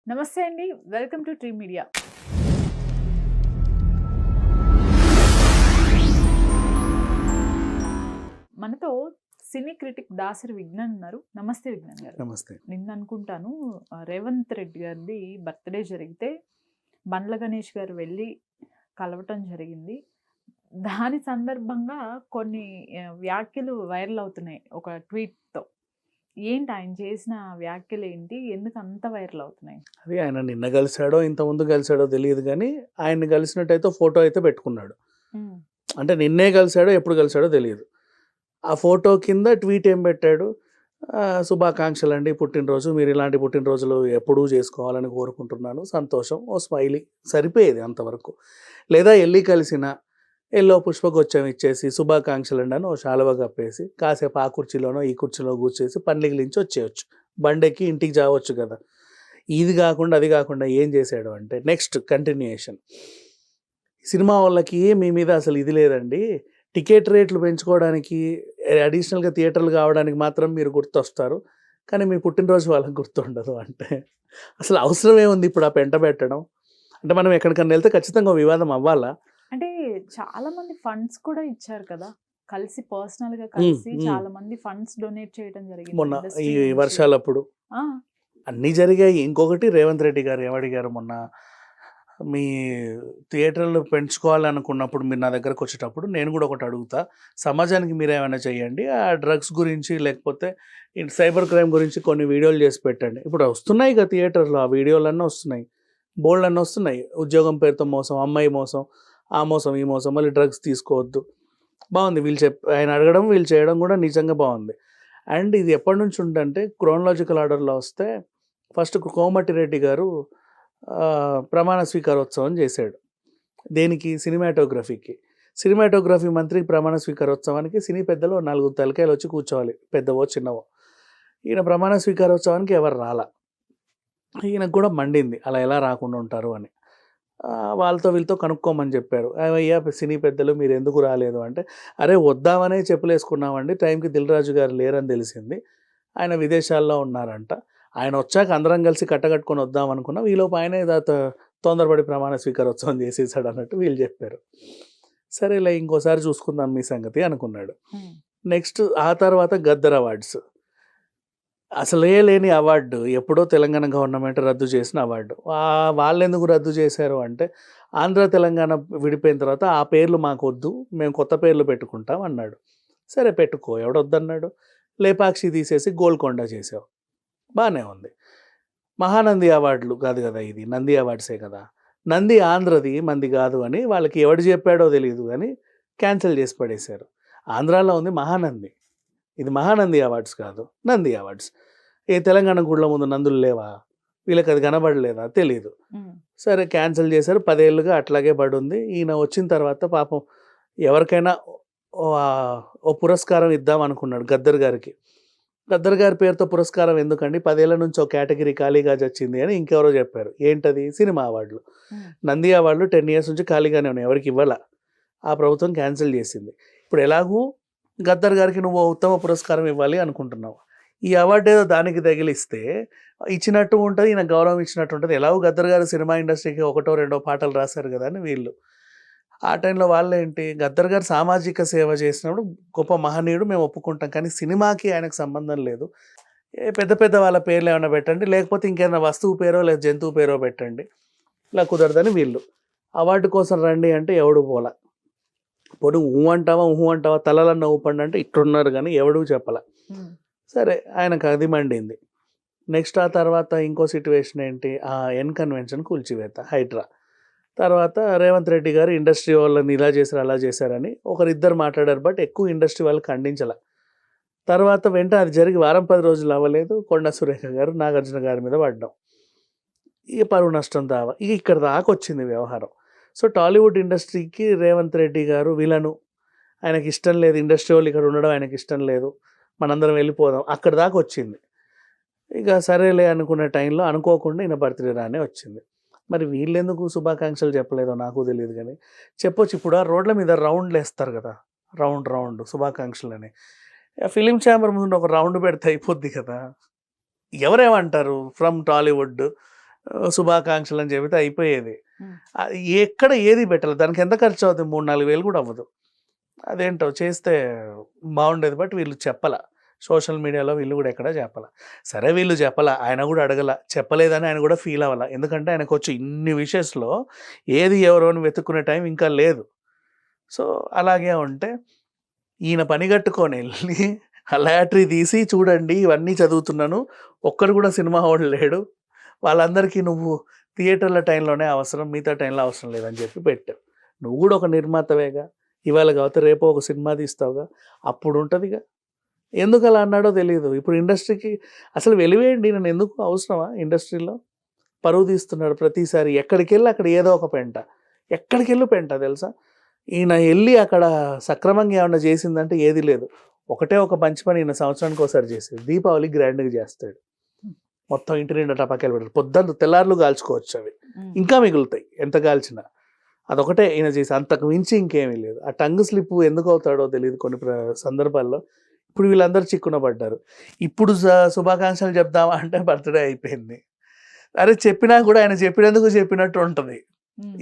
నమస్తే అండి. Welcome to tree media. మనతో సినీ క్రిటిక్ దాసరి విజ్ఞాన్ ఉన్నారు. నమస్తే విజ్ఞాన్ గారు. నమస్తే. నిన్న అనుకుంటాను రేవంత్ రెడ్డి గారిది బర్త్‌డే జరిగితే బండ్ల గణేష్ గారు వెళ్ళి కలవటం జరిగింది. దాని సందర్భంగా కొన్ని వ్యాఖ్యలు వైరల్ అవుతున్నాయి ఒక ట్వీట్‌తో. ఏంటి ఆయన చేసిన వ్యాఖ్యలేంటి? ఎందుకు అంత వైరల్ అవుతున్నాయి? అది ఆయన నిన్న కలిసాడో, ఇంతకుముందు కలిసాడో తెలీదు గానీ, ఆయన్ని కలిసినట్టయితే ఫోటో అయితే పెట్టుకున్నాడు. హ్మ్. అంటే నిన్నే కలిసాడో, ఎప్పుడు కలిసాడో తెలీదు. ఆ ఫోటో కింద ట్వీట్ ఏం పెట్టాడు, శుభాకాంక్షలండి పుట్టినరోజు. మీరు ఇలాంటి పుట్టినరోజులు ఎప్పుడూ చేసుకోవాలని కోరుకుంటున్నాను. సంతోషం. ఓ స్మైలీ. సరిపోయేది అంతవరకు. లేదా ఎళ్లి కలిసినా, ఎల్లో పుష్పగుచ్చం ఇచ్చేసి శుభాకాంక్షలండి అని ఓ శాలువా కప్పేసి, కాసేపు ఆ కుర్చీలోనో, ఈ కుర్చీలో కూర్చేసి పన్నిగిలించి వచ్చేయొచ్చు. బండెక్కి ఇంటికి జావచ్చు కదా! ఇది గాకుండా, అది గాకుండా ఏం చేశాడు అంటే నెక్స్ట్ కంటిన్యూయేషన్. సినిమా వాళ్ళకి మీ మీద అసలు ఇది లేదండి. టికెట్ రేట్లు పెంచుకోవడానికి అడిషనల్‌గా థియేటర్‌లు కావడానికి మాత్రం మీరు గుర్తొస్తారు. కానీ మీ పుట్టినరోజు వాళ్ళకి గుర్తుండదు అంటే అసలు అవసరం ఏముంది ఇప్పుడు ఆ పెంట పెట్టడం? అంటే మనం ఎక్కడికన్నా ఎళ్తే ఖచ్చితంగా ఓ వివాదం అవ్వాలా? అంటే చాలా మంది ఫండ్స్ కూడా ఇచ్చారు కదా! పర్సనల్‌గా హ్మ్. కలిసి హ్మ్. చాలా మంది ఫండ్స్ డొనేట్ చేయడం జరిగింది మొన్న ఈ ఇండస్ట్రీ నుంచి. వర్షాలప్పుడు ఆ! అన్నీ జరిగాయి. ఇంకొకటి రేవంత్ రెడ్డి గారు ఏమడిగారు మొన్న, మీ థియేటర్లు పెంచుకోవాలనుకున్నప్పుడు మీరు నా దగ్గరకొచ్చేటప్పుడు నేను గూడా ఒకటి అడుగుతా. సమాజానికి మీరేమైనా చేయండి. ఆ డ్రగ్స్ గురించి లేకపోతే ఈ సైబర్ క్రైమ్ గురించి కొన్ని వీడియోలు చేసి పెట్టండి. ఇప్పుడు వస్తున్నాయిగా థియేటర్‌లో ఆ వీడియోలన్నీ వస్తున్నాయి. బోలెడన్ని వస్తున్నాయి. ఉద్యోగం పేరుతో మోసం, అమ్మాయి మోసం, ఆ మోసం, ఈ మోసం, మళ్ళీ డ్రగ్స్ తీసుకోవద్దు. బావుంది. ఆయన అడగడం, వీళ్ళు చేయడం గూడా నిజంగా బావుంది. అండ్ ఇది ఎప్పటినుంచి ఉందంటే క్రోనలాజికల్ ఆర్డర్‌లో వస్తే ఫస్ట్ కోమటిరెడ్డి గారు ప్రమాణ స్వీకారోత్సవం చేశాడు. దేనికి? సినిమాటోగ్రఫీకి. సినిమాటోగ్రఫీ మంత్రి ప్రమాణ స్వీకారోత్సవానికి సినీ పెద్దలు ఓ 4 తలకాయలొచ్చి కూర్చోవాలి. పెద్దవో, చిన్నవో. ఈయన ప్రమాణ స్వీకారోత్సవానికి ఎవరు రాలా. ఈయనకు కూడా మండింది. అలా ఎలా రాకుండా ఉంటారు అని. వాళ్ళతో వీళ్ళతో కనుక్కోమని చెప్పారు. "ఏమయ్యా సినీ పెద్దలు మీరెందుకు రాలేదు" అంటే, "అరే వద్దామనే చెప్పులేసుకున్నామండి. టైంకి దిల్ రాజు గారు లేరని తెలిసింది. ఆయన విదేశాల్లో ఉన్నారంట. ఆయనొచ్చాక అందరం కలిసి కట్టకట్టుకొని వద్దాం అనుకున్నాం. ఈలోపు ఆయనే తొందరపడి ప్రమాణ స్వీకారోత్సవం చేసేసాడన్నట్టు వీళ్ళు చెప్పారు. సరేలే ఇంకోసారి చూసుకుందాం మీ సంగతి అనుకున్నాడు. హ్మ్. నెక్స్ట్ ఆ తర్వాత గద్దర్ అవార్డ్స్. అసలే లేని అవార్డు. ఎప్పుడో తెలంగాణ గవర్నమెంట్ రద్దు చేసిన అవార్డు. వాళ్ళెందుకు రద్దు చేశారు అంటే, ఆంధ్ర, తెలంగాణ విడిపోయిన తర్వాత ఆ పేర్లు మాకొద్దు. మేము కొత్త పేర్లు పెట్టుకుంటాం అన్నాడు. సరే పెట్టుకో ఎవడొద్దన్నాడు. లేపాక్షి తీసేసి గోల్కొండ చేసావు. బానే ఉంది. మహానంది అవార్డులు కాదు గదా! ఇది. నంది అవార్డ్సే కదా! నంది ఆంధ్రది మనది గాదు అని వాళ్ళకి ఎవడు జెప్పాడో తెలీదు గానీ క్యాన్సెల్ జేసి పడేశారు. ఆంధ్రాలో ఉంది మహానంది. ఇది మహానంది అవార్డ్స్ కాదు. నంది అవార్డ్స్. ఏ తెలంగాణ గుళ్ళ ముందు నందులు లేవా? వీళ్ళకది కనబడలేదా? తెలీదు. హ్మ్. సరే క్యాన్సెల్ చేశారు. 10 ఏళ్లుగా అట్లాగే పడుంది. ఈయన వచ్చిన తర్వాత పాపం ఎవరికైనా ఓ పురస్కారం ఇద్దాం అనుకున్నాడు గద్దర్ గారికి. గద్దర్ గారి పేరుతో పురస్కారం ఎందుకండి? 10 ఏళ్ల నుంచి ఒక కేటగిరీ ఖాళీగా చచ్చింది అని ఇంకెవరో చెప్పారు. ఏంటది? సినిమా అవార్డులు. హ్మ్. నంది అవార్డులు 10 ఇయర్స్ నుంచి ఖాళీగానే ఉన్నాయి. ఎవరికీ ఇవ్వల. ఆ ప్రభుత్వం క్యాన్సెల్ చేసింది. ఇప్పుడు ఎలాగూ గద్దర్ గారికి నువ్వు ఉత్తమ పురస్కారం ఇవ్వాలి అనుకుంటున్నావు. ఈ అవార్డ్ ఏదో దానికి తగిలిస్తే ఇచ్చినట్టు ఉంటది. ఈయనకు గౌరవం ఇచ్చినట్టు ఉంటది. ఎలాగో గద్దర్ గారు సినిమా ఇండస్ట్రీకి ఒకటో, రెండో పాటలు రాశారు గదా! అని వీళ్ళు. ఆ టైంలో వాళ్ళేంటి గద్దర్ గారు సామాజిక సేవ చేసినప్పుడు గొప్ప మహనీయుడు మేము ఒప్పుకుంటాం. కానీ సినిమాకి ఆయనకు సంబంధం లేదు. పెద్ద పెద్ద వాళ్ళ పేర్లు ఏమన్నా పెట్టండి. లేకపోతే ఇంకేదైనా వస్తువు పేరో లేదా జంతువు పేరో పెట్టండి. ఇలా కుదరదని వీళ్ళు. అవార్డు కోసం రండి అంటే ఎవడు పోలా. పోనీ ఊహు అంటావా తలలన్న ఊపండి అంటే ఇట్లున్నారు గానీ ఎవడూ చెప్పలా. హ్మ్. సరే ఆయనకు అది మండింది. నెక్స్ట్ ఆ తర్వాత ఇంకో సిట్యుయేషన్ ఏంటి? ఎన్ కన్వెన్షన్ కూల్చివేత హైడ్రా. తర్వాత రేవంత్ రెడ్డి గారు ఇండస్ట్రీ వాళ్ళని ఇలా చేశారు, అలా చేశారని ఒకరిద్దరు మాట్లాడారు. బట్ ఎక్కువ ఇండస్ట్రీ వాళ్ళు ఖండించలా. తర్వాత అది జరిగి వారం 10 రోజులు అవ్వలేదు. కొండా సురేఖ గారు, నాగార్జున గారి మీద పడ్డాం. ఇక పరువు నష్టం దావా. ఇక ఇక్కడ దాకొచ్చింది వ్యవహారం. సో, టాలీవుడ్ ఇండస్ట్రీకి రేవంత్ రెడ్డి గారు విలను. ఆయనకిష్టం లేదు. ఇండస్ట్రీ వాళ్ళు ఇక్కడ ఉండడం ఆయనకిష్టం లేదు. మనందరం వెళ్ళిపోదాం. అక్కడి దాకా వచ్చింది. ఇక సరేలే అనుకున్న టైంలో అనుకోకుండా ఈయన బర్త్‌డే రానే వచ్చింది. మరి వీళ్ళెందుకు శుభాకాంక్షలు చెప్పలేదో నాకు తెలీదు గానీ, చెప్పొచ్చు ఇప్పుడు ఆ రోడ్ల మీద రౌండ్‌లేస్తారు గదా! రౌండ్ శుభాకాంక్షలని. ఫిల్మ్ ఛాంబర్ ముందు ఒక రౌండ్ పెడితే అయిపోద్ది కదా! ఎవరేమంటారు ఫ్రమ్ టాలీవుడ్ శుభాకాంక్షలు అని చెబితే అయిపోయేది. ఉమ్. ఎక్కడ ఏది పెట్టాలి, దానికి ఎంత ఖర్చు అవుతుంది, 3-4 వేలు కూడా అవ్వదు. అదేంటో చేస్తే బాగుండేది. బట్ వీళ్ళు చెప్పాల, సోషల్ మీడియాలో వీళ్ళు కూడా ఎక్కడా చెప్పాల. సరే వీళ్ళు చెప్పాల, ఆయన కూడా అడగల, చెప్పలేదని ఆయన కూడా ఫీల్ అవ్వాల. ఎందుకంటే ఆయనకు వచ్చి ఇన్ని విషయస్లో ఏది ఎవరో అని వెతుక్కునే టైం ఇంకా లేదు. సో అలాగే ఉంటే ఈయన పని కట్టుకొని వెళ్ళి ఆ లాటరీ తీసి చూడండి ఇవన్నీ చదువుతున్నాను, ఒక్కరు కూడా సినిమా వాడు లేడు, వాళ్ళందరికీ నువ్వు థియేటర్ల టైంలోనే అవసరం, మిగతా టైంలో అవసరం లేదని చెప్పి పెట్టావు. నువ్వు కూడా ఒక నిర్మాతవేగా, ఇవాళ కాకపోతే రేపు ఒక సినిమా తీస్తావుగా, అప్పుడు ఉంటుందిగా. ఎందుకు అలా అన్నాడో తెలియదు. ఇప్పుడు ఇండస్ట్రీకి అసలు వెలివేయండి, నేను ఎందుకు అవసరమా ఇండస్ట్రీలో? పరువు తీస్తున్నాడు ప్రతిసారి, ఎక్కడికి వెళ్ళి అక్కడ ఏదో ఒక పెంట, ఎక్కడికి వెళ్ళి పెంట తెలుసా. ఈయన వెళ్ళి అక్కడ సక్రమంగా ఏమన్నా చేసిందంటే ఏది లేదు. ఒకటే ఒక మంచి పని ఈయన సంవత్సరానికి ఒకసారి చేసేది, దీపావళి గ్రాండ్గా చేస్తాడు. మొత్తం ఇంటి నిండా టపాకాయలు పెడతాడు, పొద్దున్న తెల్లార్లు కాల్చుకోవచ్చు, అవి ఇంకా మిగులుతాయి ఎంత కాల్చినా. అదొకటే ఈయన చేసి, అంతకు మించి ఇంకేమీ లేదు. ఆ టంగ్ స్లిప్ ఎందుకు అవుతాడో తెలియదు కొన్ని సందర్భాల్లో. ఇప్పుడు వీళ్ళందరూ చిక్కున పడ్డారు. ఇప్పుడు శుభాకాంక్షలు చెప్దామా అంటే బర్త్డే అయిపోయింది. అరే చెప్పినా కూడా ఆయన చెప్పినందుకు చెప్పినట్టు ఉంటుంది,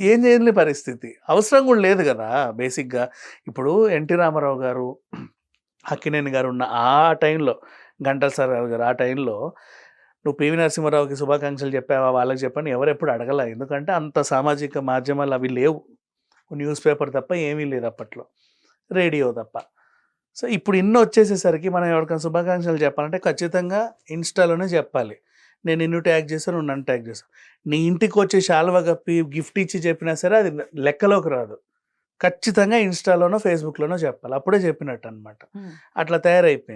ఏం చేయని పరిస్థితి. అవసరం కూడా లేదు కదా బేసిక్గా. ఇప్పుడు ఎన్టీ రామారావు గారు, అక్కినేని గారు ఉన్న ఆ టైంలో, ఘంటసాల గారు ఆ టైంలో నువ్వు పివి నరసింహారావుకి శుభాకాంక్షలు చెప్పావా, వాళ్ళకి చెప్పని ఎవరు ఎప్పుడు అడగల. ఎందుకంటే అంత సామాజిక మాధ్యమాలు అవి లేవు, న్యూస్ పేపర్ తప్ప ఏమీ లేదు అప్పట్లో, రేడియో తప్ప. సో ఇప్పుడు ఇన్ని వచ్చేసేసరికి మనం ఎవరికైనా శుభాకాంక్షలు చెప్పాలంటే ఖచ్చితంగా ఇన్స్టాలోనే చెప్పాలి. నేను నిన్ను ట్యాగ్ చేశాను, నువ్వు నన్ను ట్యాగ్ చేశాను. నీ ఇంటికి వచ్చి శాలువా కప్పి గిఫ్ట్ ఇచ్చి చెప్పినా సరే అది లెక్కలోకి రాదు. ఖచ్చితంగా ఇన్స్టాలోనో ఫేస్బుక్లోనో చెప్పాలి, అప్పుడే చెప్పినట్టు అనమాట. అట్లా తయారైపోయింది.